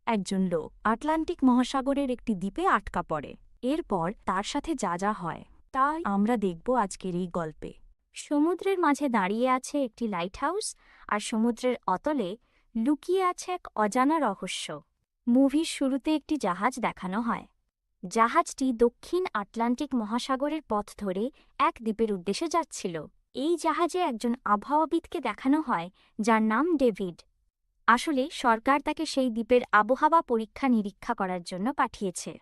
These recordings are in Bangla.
একজন লোক আটলান্টিক মহাসাগরের একটি দ্বীপে আটকা পড়ে। এরপর তার সাথে যা যা হয় তাই আমরা দেখব আজকের এই গল্পে। সমুদ্রের মাঝে দাঁড়িয়ে আছে একটি লাইটহাউস, আর সমুদ্রের অতলে লুকিয়ে আছে এক অজানা রহস্য। মুভির শুরুতে একটি জাহাজ দেখানো হয়। জাহাজটি দক্ষিণ আটলান্টিক মহাসাগরের পথ ধরে এক দ্বীপের উদ্দেশ্যে যাচ্ছিল। এই জাহাজে একজন আবহাওয়াবিদকে দেখানো হয়, যার নাম ডেভিড। আসলে সরকার তাকে সেই দ্বীপের আবহাওয়া পরীক্ষা নিরীক্ষা করার জন্য পাঠিয়েছে।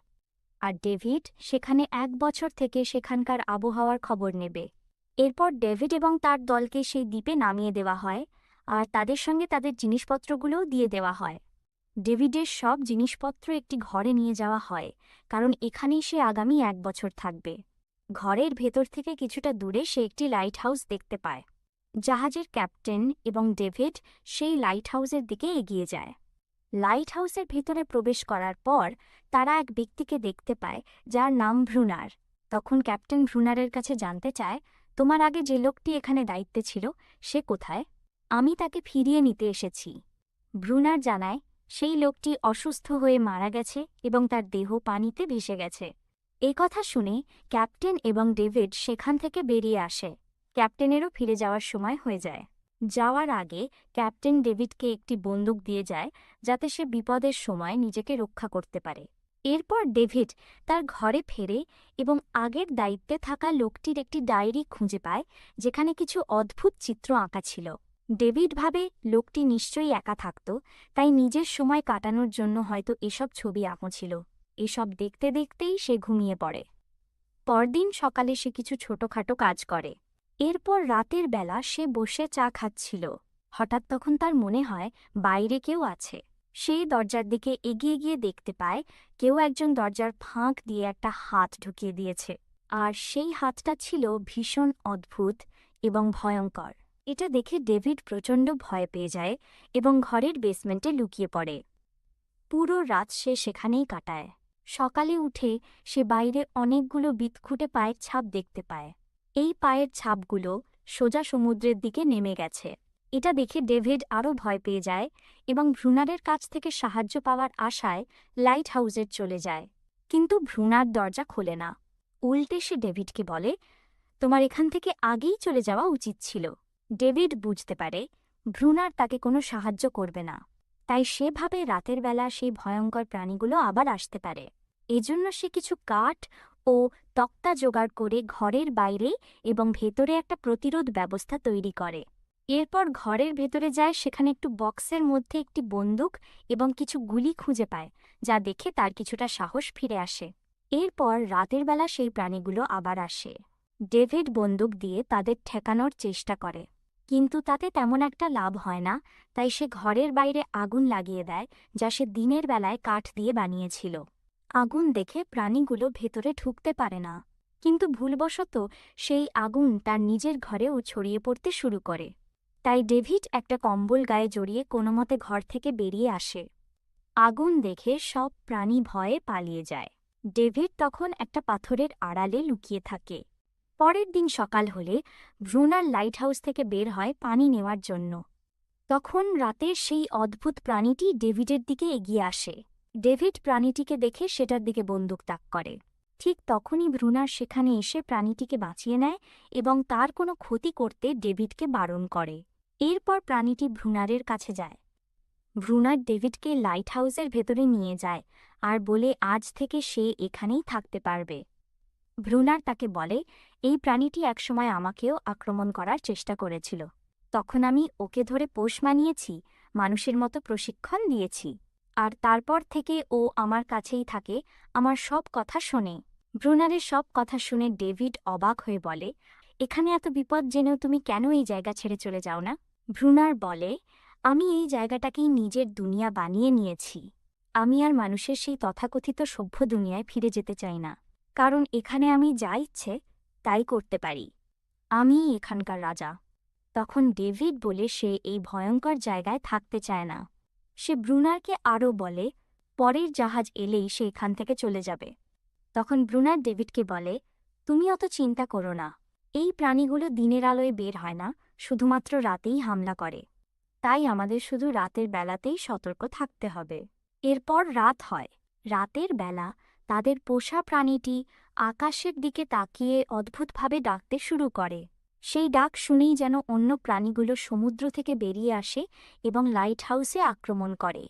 আর ডেভিড সেখানে 1 বছর থেকে সেখানকার আবহাওয়ার খবর নেবে। এরপর ডেভিড এবং তার দলকে সেই দ্বীপে নামিয়ে দেওয়া হয়, আর তাদের সঙ্গে তাদের জিনিসপত্রগুলোও দিয়ে দেওয়া হয়। ডেভিডের সব জিনিসপত্র একটি ঘরে নিয়ে যাওয়া হয়, কারণ এখানেই সে আগামী 1 বছর থাকবে। ঘরের ভেতর থেকে কিছুটা দূরে সে একটি লাইট হাউস দেখতে পায়। জাহাজের ক্যাপ্টেন এবং ডেভিড সেই লাইট হাউসের দিকে এগিয়ে যায়। লাইট হাউসের ভেতরে প্রবেশ করার পর তারা এক ব্যক্তিকে দেখতে পায়, যার নাম ভ্রুনার। তখন ক্যাপ্টেন ভ্রুনারের কাছে জানতে চায়, তোমার আগে যে লোকটি এখানে দায়িত্বে ছিল সে কোথায়? আমি তাকে ফিরিয়ে নিতে এসেছি। ভ্রুনার জানায় সেই লোকটি অসুস্থ হয়ে মারা গেছে এবং তার দেহ পানিতে ভেসে গেছে। এই কথা শুনে ক্যাপ্টেন এবং ডেভিড সেখান থেকে বেরিয়ে আসে। ক্যাপ্টেনেরও ফিরে যাওয়ার সময় হয়ে যায়। যাওয়ার আগে ক্যাপ্টেন ডেভিডকে একটি বন্দুক দিয়ে যায়, যাতে সে বিপদের সময় নিজেকে রক্ষা করতে পারে। এরপর ডেভিড তার ঘরে ফেরে এবং আগের দায়িত্বে থাকা লোকটির একটি ডায়েরি খুঁজে পায়, যেখানে কিছু অদ্ভুত চিত্র আঁকা ছিল। ডেভিড ভাবে লোকটি নিশ্চয়ই একা থাকত, তাই নিজের সময় কাটানোর জন্য হয়তো এসব ছবি আঁকছিল। এসব দেখতে দেখতেই সে ঘুমিয়ে পড়ে। পরদিন সকালে সে কিছু ছোটখাটো কাজ করে। এরপর রাতের বেলা সে বসে চা খাচ্ছিল। হঠাৎ তখন তার মনে হয় বাইরে কেউ আছে। সেই দরজার দিকে এগিয়ে গিয়ে দেখতে পায় কেউ একজন দরজার ফাঁক দিয়ে একটা হাত ঢুকিয়ে দিয়েছে। আর সেই হাতটা ছিল ভীষণ অদ্ভুত এবং ভয়ঙ্কর। এটা দেখে ডেভিড প্রচণ্ড ভয় পেয়ে যায় এবং ঘরের বেসমেন্টে লুকিয়ে পড়ে। পুরো রাত সে সেখানেই কাটায়। সকালে উঠে সে বাইরে অনেকগুলো বিদঘুটে পায়ের ছাপ দেখতে পায়। এই পায়ের ছাপগুলো সোজা সমুদ্রের দিকে নেমে গেছে। এটা দেখে ডেভিড আরও ভয় পেয়ে যায় এবং ভ্রুনারের কাছ থেকে সাহায্য পাওয়ার আশায় লাইট হাউসে চলে যায়। কিন্তু ভ্রুনার দরজা খোলে না। উল্টে সে ডেভিডকে বলে, তোমার এখান থেকে আগেই চলে যাওয়া উচিত ছিল। ডেভিড বুঝতে পারে ভ্রুনার তাকে কোনো সাহায্য করবে না, তাই সে ভাবে রাতের বেলা সেই ভয়ঙ্কর প্রাণীগুলো আবার আসতে পারে। এজন্য সে কিছু কাঠ ও তক্তা জোগাড় করে ঘরের বাইরে এবং ভেতরে একটা প্রতিরোধ ব্যবস্থা তৈরি করে। এরপর ঘরের ভেতরে যায়, সেখানে একটু বক্সের মধ্যে একটি বন্দুক এবং কিছু গুলি খুঁজে পায়, যা দেখে তার কিছুটা সাহস ফিরে আসে। এরপর রাতের বেলা সেই প্রাণীগুলো আবার আসে। ডেভিড বন্দুক দিয়ে তাদের ঠেকানোর চেষ্টা করে, কিন্তু তাতে তেমন একটা লাভ হয় না, তাই সে ঘরের বাইরে আগুন লাগিয়ে দেয়, যা সে দিনের বেলায় কাঠ দিয়ে বানিয়েছিল। আগুন দেখে প্রাণীগুলো ভেতরে ঢুকতে পারে না, কিন্তু ভুলবশত সেই আগুন তার নিজের ঘরেও ছড়িয়ে পড়তে শুরু করে। তাই ডেভিড একটা কম্বল গায়ে জড়িয়ে কোনোমতে ঘর থেকে বেরিয়ে আসে। আগুন দেখে সব প্রাণী ভয়ে পালিয়ে যায়। ডেভিড তখন একটা পাথরের আড়ালে লুকিয়ে থাকে। পরের দিন সকাল হলে ভ্রুনার লাইট হাউস থেকে বের হয় পানি নেওয়ার জন্য। তখন রাতের সেই অদ্ভুত প্রাণীটি ডেভিডের দিকে এগিয়ে আসে। ডেভিড প্রাণীটিকে দেখে সেটার দিকে বন্দুক তাক করে। ঠিক তখনই ভ্রুনার সেখানে এসে প্রাণীটিকে বাঁচিয়ে নেয় এবং তার কোনো ক্ষতি করতে ডেভিডকে বারণ করে। এরপর প্রাণীটি ভ্রুনারের কাছে যায়। ভ্রুনার ডেভিডকে লাইট হাউসের ভেতরে নিয়ে যায় আর বলে আজ থেকে সে এখানেই থাকতে পারবে। ভ্রুনার তাকে বলে, এই প্রাণীটি একসময় আমাকেও আক্রমণ করার চেষ্টা করেছিল। তখন আমি ওকে ধরে পোষ মানিয়েছি, মানুষের মতো প্রশিক্ষণ দিয়েছি, আর তারপর থেকে ও আমার কাছেই থাকে, আমার সব কথা শোনে। ভ্রুনারের সব কথা শুনে ডেভিড অবাক হয়ে বলে, এখানে এত বিপদ জেনেও তুমি কেন এই জায়গা ছেড়ে চলে যাও না? ভ্রুনার বলে, আমি এই জায়গাটাকেই নিজের দুনিয়া বানিয়ে নিয়েছি। আমি আর মানুষের সেই তথাকথিত সভ্য দুনিয়ায় ফিরে যেতে চাই না, কারণ এখানে আমি যা ইচ্ছে তাই করতে পারি। আমিই এখানকার রাজা। তখন ডেভিড বলে সে এই ভয়ঙ্কর জায়গায় থাকতে চায় না। সে ব্রুনারকে আরও বলে পরের জাহাজ এলেই সে এখান থেকে চলে যাবে। তখন ব্রুনার ডেভিডকে বলে, তুমি অত চিন্তা করো না, এই প্রাণীগুলো দিনের আলোয় বের হয় না, শুধুমাত্র রাতেই হামলা করে। তাই আমাদের শুধু রাতের বেলাতেই সতর্ক থাকতে হবে। এরপর রাত হয়। রাতের বেলা তাদের পোষা প্রাণীটি আকাশের দিকে তাকিয়ে অদ্ভুতভাবে ডাকতে শুরু করে। সেই ডাক শুনেই যেন অন্য প্রাণীগুলো সমুদ্র থেকে বেরিয়ে আসে এবং লাইট হাউসে আক্রমণ করে।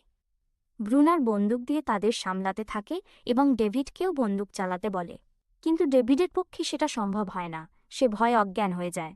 ব্রুনার বন্দুক দিয়ে তাদের সামলাতে থাকে এবং ডেভিডকেও বন্দুক চালাতে বলে, কিন্তু ডেভিডের পক্ষে সেটা সম্ভব হয় না। সে ভয়ে অজ্ঞান হয়ে যায়।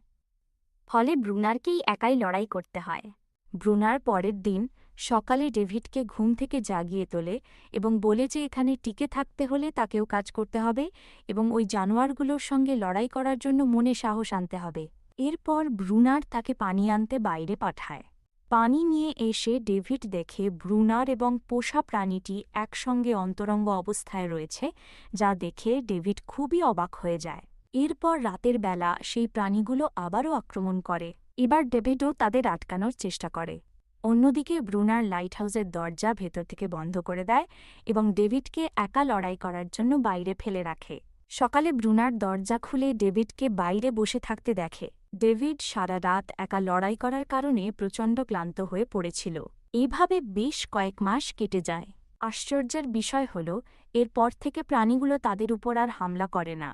ফলে ব্রুনারকেই একাই লড়াই করতে হয়। ব্রুনার পরের দিন সকালে ডেভিডকে ঘুম থেকে জাগিয়ে তোলে এবং বলে যে এখানে টিকে থাকতে হলে তাকেও কাজ করতে হবে এবং ওই জানোয়ারগুলোর সঙ্গে লড়াই করার জন্য মনে সাহস আনতে হবে। এরপর ব্রুনার তাকে পানি আনতে বাইরে পাঠায়। পানি নিয়ে এসে ডেভিড দেখে ব্রুনার এবং পোষা প্রাণীটি একসঙ্গে অন্তরঙ্গ অবস্থায় রয়েছে, যা দেখে ডেভিড খুবই অবাক হয়ে যায়। এরপর রাতের বেলা সেই প্রাণীগুলো আবারও আক্রমণ করে। এবার ডেভিডও তাদের আটকানোর চেষ্টা করে। অন্যদিকে ব্রুনার লাইটহাউসের দরজা ভেতর থেকে বন্ধ করে দেয় এবং ডেভিডকে একা লড়াই করার জন্য বাইরে ফেলে রাখে। সকালে ব্রুনার দরজা খুলে ডেভিডকে বাইরে বসে থাকতে দেখে। ডেভিড সারা রাত একা লড়াই করার কারণে প্রচণ্ড ক্লান্ত হয়ে পড়েছিল। এইভাবে বেশ কয়েক মাস কেটে যায়। আশ্চর্যের বিষয় হল, এরপর থেকে প্রাণীগুলো তাদের উপর আর হামলা করে না।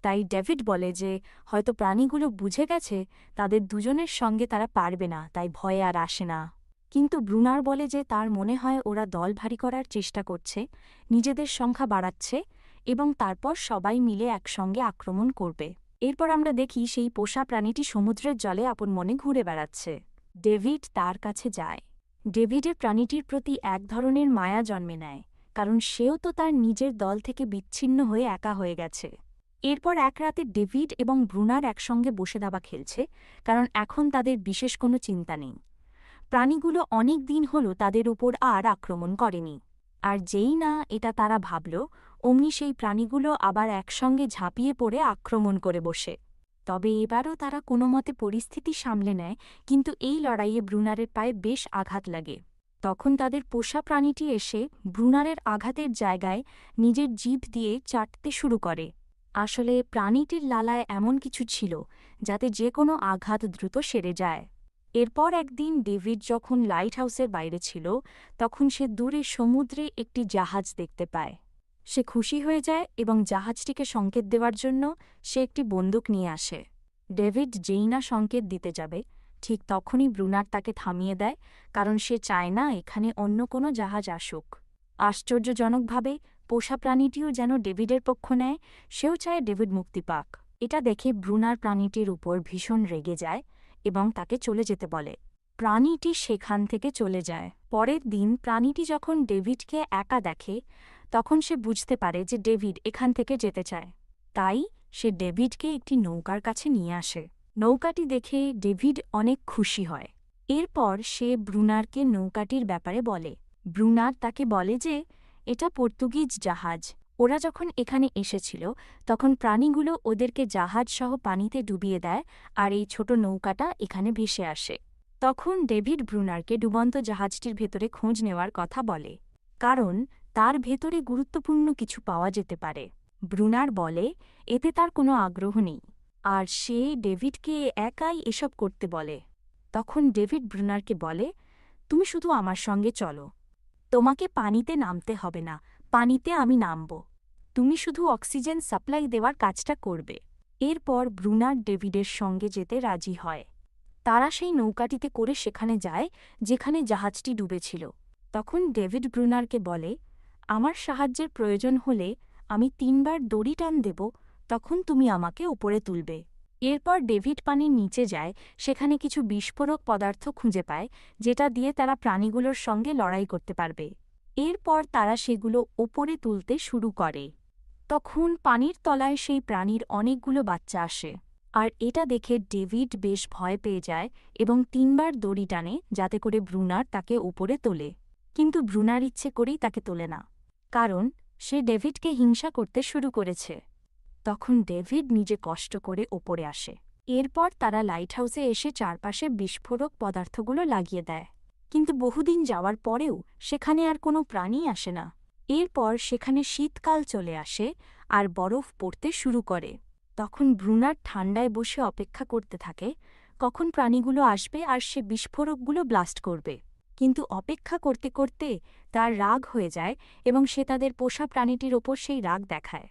তাই ডেভিড বলে যে হয়তো প্রাণীগুলো বুঝে গেছে তাদের দুজনের সঙ্গে তারা পারবে না, তাই ভয়ে আর আসে না। কিন্তু ব্রুনার বলে যে তার মনে হয় ওরা দল ভারী করার চেষ্টা করছে, নিজেদের সংখ্যা বাড়াচ্ছে এবং তারপর সবাই মিলে একসঙ্গে আক্রমণ করবে। এরপর আমরা দেখি সেই পোষা প্রাণীটি সমুদ্রের জলে আপন মনে ঘুরে বেড়াচ্ছে। ডেভিড তার কাছে যায়। ডেভিডের প্রাণীটির প্রতি এক ধরনের মায়া জন্মে নেয়, কারণ সেও তো তার নিজের দল থেকে বিচ্ছিন্ন হয়ে একা হয়ে গেছে। এরপর এক রাতে ডেভিড এবং ব্রুনার একসঙ্গে বসে দাবা খেলছে, কারণ এখন তাদের বিশেষ কোনো চিন্তা নেই। প্রাণীগুলো অনেক দিন হল তাদের উপর আর আক্রমণ করেনি। আর যেই না এটা তারা ভাবল, অমনি সেই প্রাণীগুলো আবার একসঙ্গে ঝাঁপিয়ে পড়ে আক্রমণ করে বসে। তবে এবারও তারা কোনোমতে পরিস্থিতি সামলে নেয়, কিন্তু এই লড়াইয়ে ব্রুনারের পায়ে বেশ আঘাত লাগে। তখন তাদের পোষা প্রাণীটি এসে ব্রুনারের আঘাতের জায়গায় নিজের জিভ দিয়ে চাটতে শুরু করে। আসলে প্রাণীটির লালায় এমন কিছু ছিল যাতে যে কোনো আঘাত দ্রুত সেরে যায়। এরপর একদিন ডেভিড যখন লাইট হাউসের বাইরে ছিল, তখন সে দূরে সমুদ্রে একটি জাহাজ দেখতে পায়। সে খুশি হয়ে যায় এবং জাহাজটিকে সংকেত দেওয়ার জন্য সে একটি বন্দুক নিয়ে আসে। ডেভিড যেই না সংকেত দিতে যাবে, ঠিক তখনই ব্রুনার তাকে থামিয়ে দেয়, কারণ সে চায় না এখানে অন্য কোনো জাহাজ আসুক। আশ্চর্যজনকভাবে পোষা প্রাণীটিও যেন ডেভিডের পক্ষ নেয়, সেও চায় ডেভিড মুক্তি পাক। এটা দেখে ব্রুনার প্রাণীটির উপর ভীষণ রেগে যায় এবং তাকে চলে যেতে বলে। প্রাণীটি সেখান থেকে চলে যায়। পরের দিন প্রাণীটি যখন ডেভিডকে একা দেখে, তখন সে বুঝতে পারে যে ডেভিড এখান থেকে যেতে চায়। তাই সে ডেভিডকে একটি নৌকার কাছে নিয়ে আসে। নৌকাটি দেখে ডেভিড অনেক খুশি হয়। এরপর সে ব্রুনারকে নৌকাটির ব্যাপারে বলে। ব্রুনার তাকে বলে যে এটা পর্তুগিজ জাহাজ। ওরা যখন এখানে এসেছিল তখন প্রাণীগুলো ওদেরকে জাহাজসহ পানিতে ডুবিয়ে দেয় আর এই ছোট নৌকাটা এখানে ভেসে আসে। তখন ডেভিড ব্রুনারকে ডুবন্ত জাহাজটির ভেতরে খোঁজ নেওয়ার কথা বলে, কারণ তার ভেতরে গুরুত্বপূর্ণ কিছু পাওয়া যেতে পারে। ব্রুনার বলে এতে তার কোনো আগ্রহ নেই, আর সে ডেভিডকে একাই এসব করতে বলে। তখন ডেভিড ব্রুনারকে বলে, তুমি শুধু আমার সঙ্গে চলো, তোমাকে পানিতে নামতে হবে না, পানিতে আমি নামব, তুমি শুধু অক্সিজেন সাপ্লাই দেওয়ার কাজটা করবে। এরপর ব্রুনার ডেভিডের সঙ্গে যেতে রাজি হয়। তারা সেই নৌকাটিতে করে সেখানে যায় যেখানে জাহাজটি ডুবেছিল। তখন ডেভিড ব্রুনারকে বলে, আমার সাহায্যের প্রয়োজন হলে আমি 3 বার দড়ি টান দেব, তখন তুমি আমাকে ওপরে তুলবে। এরপর ডেভিড পানির নিচে যায়, সেখানে কিছু বিস্ফোরক পদার্থ খুঁজে পায়, যেটা দিয়ে তারা প্রাণীগুলোর সঙ্গে লড়াই করতে পারবে। এরপর তারা সেগুলো ওপরে তুলতে শুরু করে। তখন পানির তলায় সেই প্রাণীর অনেকগুলো বাচ্চা আসে, আর এটা দেখে ডেভিড বেশ ভয় পেয়ে যায় এবং 3 বার দড়ি টানে যাতে করে ব্রুনার তাকে ওপরে তোলে। কিন্তু ব্রুনার ইচ্ছে করেই তাকে তোলে না, কারণ সে ডেভিডকে হিংসা করতে শুরু করেছে। তখন ডেভিড নিজে কষ্ট করে ওপরে আসে। এরপর তারা লাইটহাউসে এসে চারপাশে বিস্ফোরক পদার্থগুলো লাগিয়ে দেয়, কিন্তু বহুদিন যাওয়ার পরেও সেখানে আর কোনো প্রাণী আসে না। এরপর সেখানে শীতকাল চলে আসে আর বরফ পড়তে শুরু করে। তখন ব্রুনার ঠান্ডায় বসে অপেক্ষা করতে থাকে কখন প্রাণীগুলো আসবে আর সে বিস্ফোরকগুলো ব্লাস্ট করবে। কিন্তু অপেক্ষা করতে করতে তার রাগ হয়ে যায় এবং সে তাদের পোষা প্রাণীটির ওপর সেই রাগ দেখায়।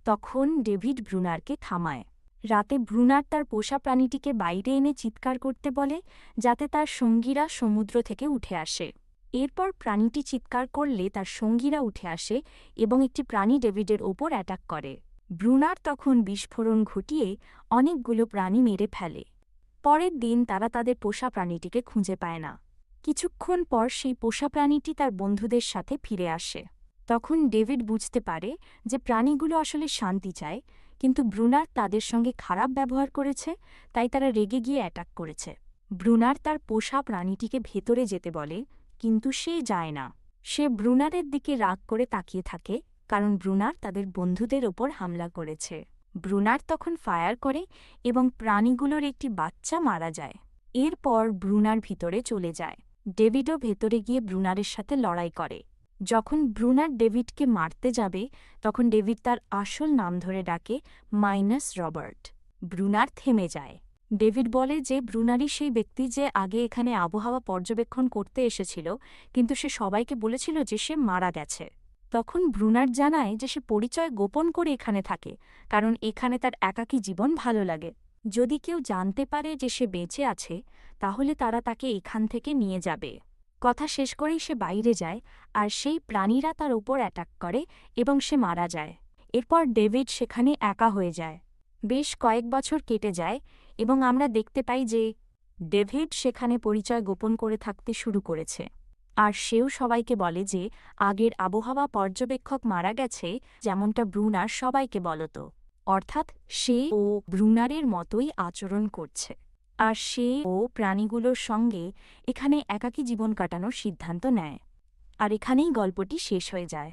তখন ডেভিড ব্রুনারকে থামায়। রাতে ব্রুনার তার পোষা প্রাণীটিকে বাইরে এনে চিৎকার করতে বলে যাতে তার সঙ্গীরা সমুদ্র থেকে উঠে আসে। এরপর প্রাণীটি চিৎকার করলে তার সঙ্গীরা উঠে আসে এবং একটি প্রাণী ডেভিডের ওপর অ্যাটাক করে। ব্রুনার তখন বিস্ফোরণ ঘটিয়ে অনেকগুলো প্রাণী মেরে ফেলে। পরের দিন তারা তাদের পোষা প্রাণীটিকে খুঁজে পায় না। কিছুক্ষণ পর সেই পোষা প্রাণীটি তার বন্ধুদের সাথে ফিরে আসে। তখন ডেভিড বুঝতে পারে যে প্রাণীগুলো আসলে শান্তি চায়, কিন্তু ব্রুনার তাদের সঙ্গে খারাপ ব্যবহার করেছে, তাই তারা রেগে গিয়ে অ্যাটাক করেছে। ব্রুনার তার পোষা প্রাণীটিকে ভেতরে যেতে বলে, কিন্তু সে যায় না। সে ব্রুনারের দিকে রাগ করে তাকিয়ে থাকে, কারণ ব্রুনার তাদের বন্ধুদের ওপর হামলা করেছে। ব্রুনার তখন ফায়ার করে এবং প্রাণীগুলোর একটি বাচ্চা মারা যায়। এরপর ব্রুনার ভিতরে চলে যায়। ডেভিডও ভেতরে গিয়ে ব্রুনারের সাথে লড়াই করে। যখন ব্রুনার ডেভিডকে মারতে যাবে তখন ডেভিড তার আসল নাম ধরে ডাকে রবার্ট। ব্রুনার থেমে যায়। ডেভিড বলে যে ব্রুনারই সেই ব্যক্তি যে আগে এখানে আবহাওয়া পর্যবেক্ষণ করতে এসেছিল, কিন্তু সে সবাইকে বলেছিল যে সে মারা গেছে। তখন ব্রুনার জানায় যে সে পরিচয় গোপন করে এখানে থাকে, কারণ এখানে তার একাকী জীবন ভালো লাগে। যদি কেউ জানতে পারে যে সে বেঁচে আছে, তাহলে তারা তাকে এখান থেকে নিয়ে যাবে। কথা শেষ করেই সে বাইরে যায়, আর সেই প্রাণীরা তার উপর অ্যাটাক করে এবং সে মারা যায়। এরপর ডেভিড সেখানে একা হয়ে যায়। বেশ কয়েক বছর কেটে যায় এবং আমরা দেখতে পাই যে ডেভিড সেখানে পরিচয় গোপন করে থাকতে শুরু করেছে। আর সেও সবাইকে বলে যে আগের আবহাওয়া পর্যবেক্ষক মারা গেছে, যেমনটা ব্রুনার সবাইকে বলত। অর্থাৎ সে ও ব্রুনারের মতোই আচরণ করছে। আর সে ও প্রাণীগুলোর সঙ্গে এখানে একাকী জীবন কাটানোর সিদ্ধান্ত নেয়। আর এখানেই গল্পটি শেষ হয়ে যায়।